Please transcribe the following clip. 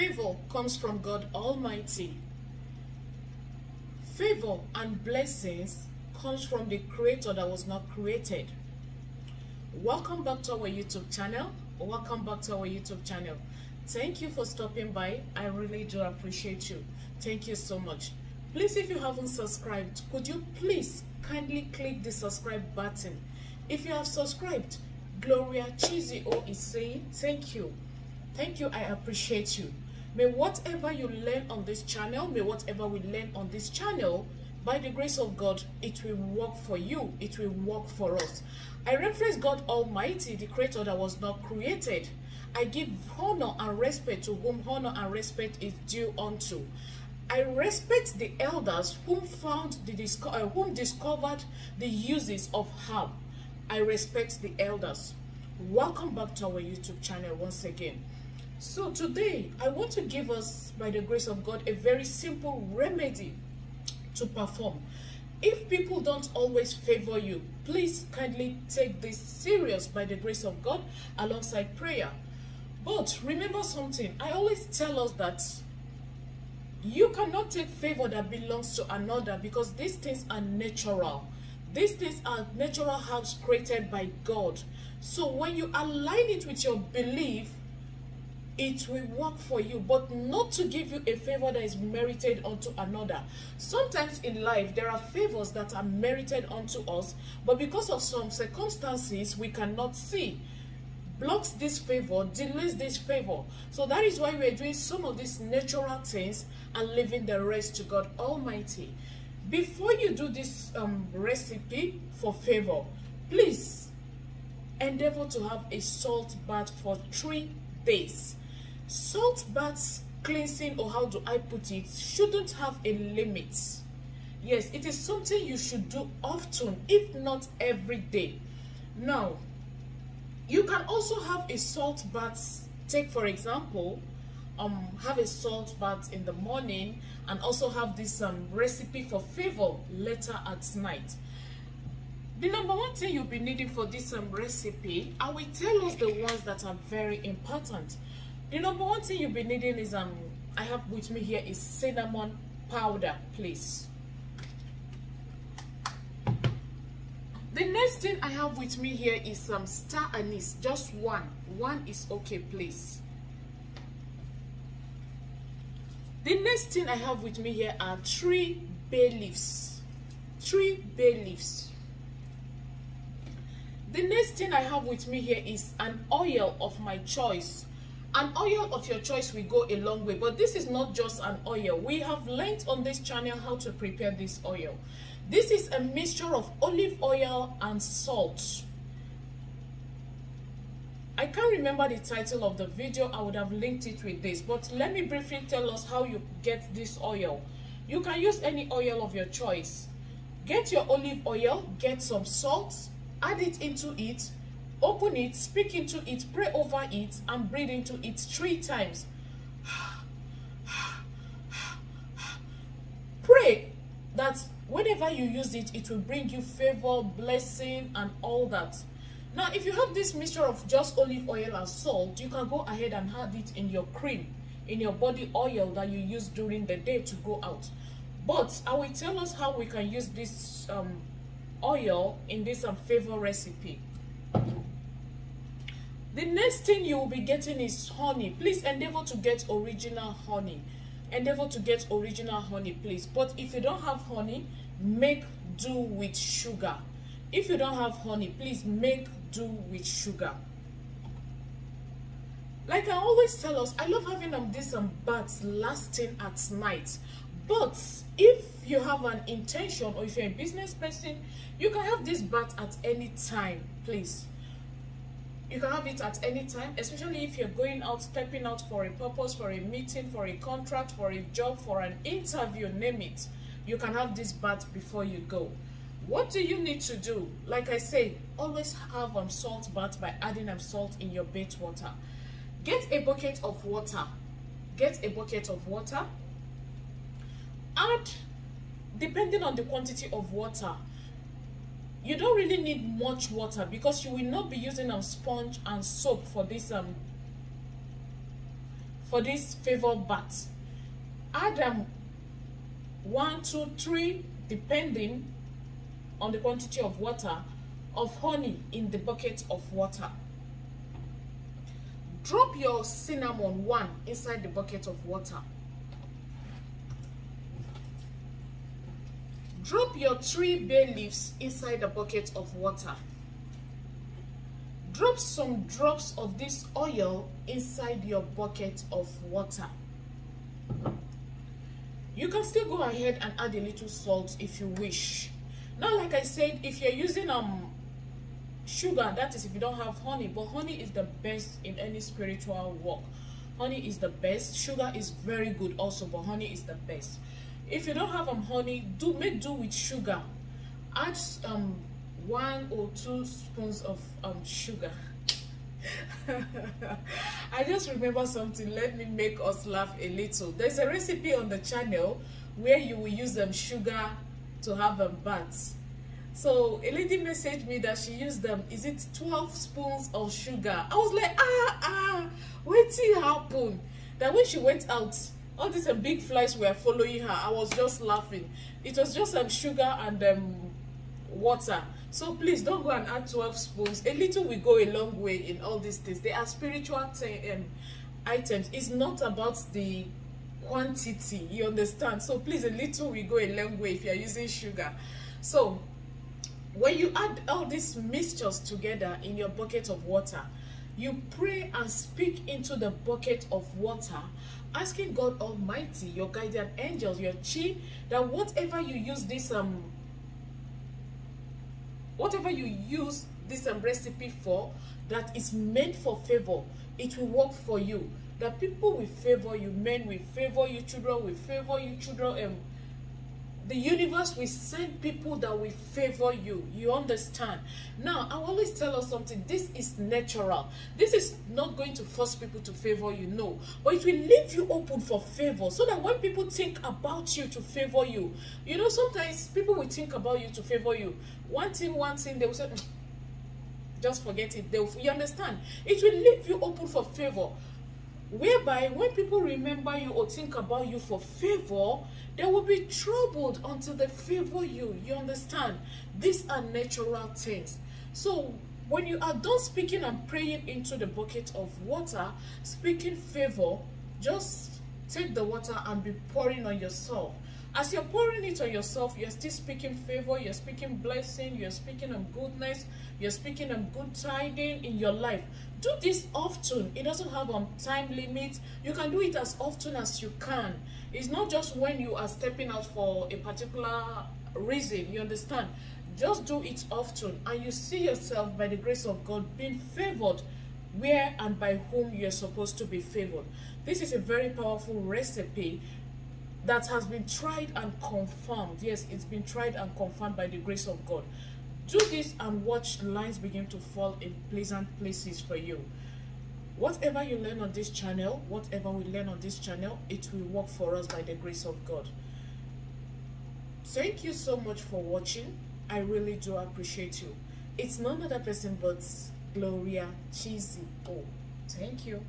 Favor comes from God Almighty. Favor and blessings comes from the Creator that was not created. Welcome back to our YouTube channel. Thank you for stopping by. I really do appreciate you. Thank you so much. Please, if you haven't subscribed, could you please kindly click the subscribe button? If you have subscribed, Gloria Chizio is saying thank you. Thank you. I appreciate you. May whatever you learn on this channel, may whatever we learn on this channel, by the grace of God, it will work for you. It will work for us. I reference God Almighty, the Creator that was not created. I give honor and respect to whom honor and respect is due unto. I respect the elders whom discovered the uses of herb. I respect the elders. Welcome back to our YouTube channel once again. So today, I want to give us, by the grace of God, a very simple remedy to perform. If people don't always favor you, please kindly take this serious by the grace of God alongside prayer. But remember something, I always tell us that you cannot take favor that belongs to another, because these things are natural. These things are natural habits created by God. So when you align it with your belief, it will work for you, but not to give you a favor that is merited unto another. Sometimes in life, there are favors that are merited unto us, but because of some circumstances we cannot see, blocks this favor, delays this favor. So that is why we are doing some of these natural things and leaving the rest to God Almighty. Before you do this recipe for favor, please endeavor to have a salt bath for 3 days. Salt baths cleansing, or how do I put it, shouldn't have a limit. Yes, it is something you should do often, if not every day. Now, you can also have a salt bath. Take for example, have a salt bath in the morning and also have this recipe for favor later at night. The number one thing you'll be needing for this recipe, I will tell us the ones that are very important. The number one thing you'll be needing is I have with me here is cinnamon powder, please. The next thing I have with me here is some star anise, just one is okay, please. The next thing I have with me here are 3 bay leaves. 3 bay leaves. The next thing I have with me here is an oil of my choice. An oil of your choice will go a long way, but this is not just an oil. We have learned on this channel how to prepare this oil. This is a mixture of olive oil and salt. I can't remember the title of the video. I would have linked it with this, but let me briefly tell us how you get this oil. You can use any oil of your choice. Get your olive oil, get some salt, add it into it, open it, speak into it, pray over it, and breathe into it 3 times. Pray that whenever you use it, it will bring you favor, blessing, and all that. Now, if you have this mixture of just olive oil and salt, you can go ahead and add it in your cream, in your body oil that you use during the day to go out. But I will tell us how we can use this oil in this favor recipe. The next thing you will be getting is honey. Please endeavor to get original honey. Endeavor to get original honey, please. But if you don't have honey, make do with sugar. If you don't have honey, please make do with sugar. Like I always tell us, I love having this baths lasting at night. But if you have an intention, or if you're a business person, you can have this bath at any time, please. You can have it at any time, especially if you're going out, stepping out for a purpose, for a meeting, for a contract, for a job, for an interview, name it. You can have this bath before you go. What do you need to do? Like I say, always have salt bath by adding salt in your bath water. Get a bucket of water. Get a bucket of water. Add, depending on the quantity of water, you don't really need much water, because you will not be using a sponge and soap for this for this favour bath. Add 1, 2, 3, depending on the quantity of water, of honey in the bucket of water. Drop your cinnamon 1 inside the bucket of water. Drop your 3 bay leaves inside the bucket of water. Drop some drops of this oil inside your bucket of water. You can still go ahead and add a little salt if you wish. Now, like I said, if you're using sugar, that is if you don't have honey, but honey is the best in any spiritual walk. Honey is the best. Sugar is very good also, but honey is the best. If you don't have honey, make do with sugar. Add 1 or 2 spoons of sugar. I just remember something. Let me make us laugh a little. There's a recipe on the channel where you will use sugar to have baths. So a lady messaged me that she used is it 12 spoons of sugar? I was like, what happened? That when she went out, all these big flies were following her. I was just laughing. It was just sugar and water. So please don't go and add 12 spoons. A little will go a long way in all these things. They are spiritual items. It's not about the quantity, you understand? So please, a little will go a long way if you're using sugar. So when you add all these mixtures together in your bucket of water, you pray and speak into the bucket of water, asking God Almighty, your guardian angels, your chi, that whatever you use this recipe for, that is meant for favor, it will work for you. That people will favor you, men will favor you, children will favor you, the universe will send people that will favor you. You understand? Now, I always tell us something. This is natural. This is not going to force people to favor you, no. But it will leave you open for favor, so that when people think about you to favor you, you know, sometimes people will think about you to favor you. One thing, they will say, just forget it. You understand? It will leave you open for favor. Whereby, when people remember you or think about you for favor, they will be troubled until they favor you. You understand? These are natural things. So, when you are done speaking and praying into the bucket of water, speaking favor, just take the water and be pouring on yourself. As you're pouring it on yourself, you're still speaking favor, you're speaking blessing, you're speaking of goodness, you're speaking of good tidings in your life. Do this often. It doesn't have a time limit. You can do it as often as you can. It's not just when you are stepping out for a particular reason, you understand? Just do it often, and you see yourself, by the grace of God, being favored where and by whom you're supposed to be favored. This is a very powerful recipe that has been tried and confirmed. Yes, it's been tried and confirmed by the grace of God. Do this and watch lines begin to fall in pleasant places for you. Whatever you learn on this channel, whatever we learn on this channel, it will work for us by the grace of God. Thank you so much for watching. I really do appreciate you. It's none other person but Gloria Cheesy. Oh, thank you.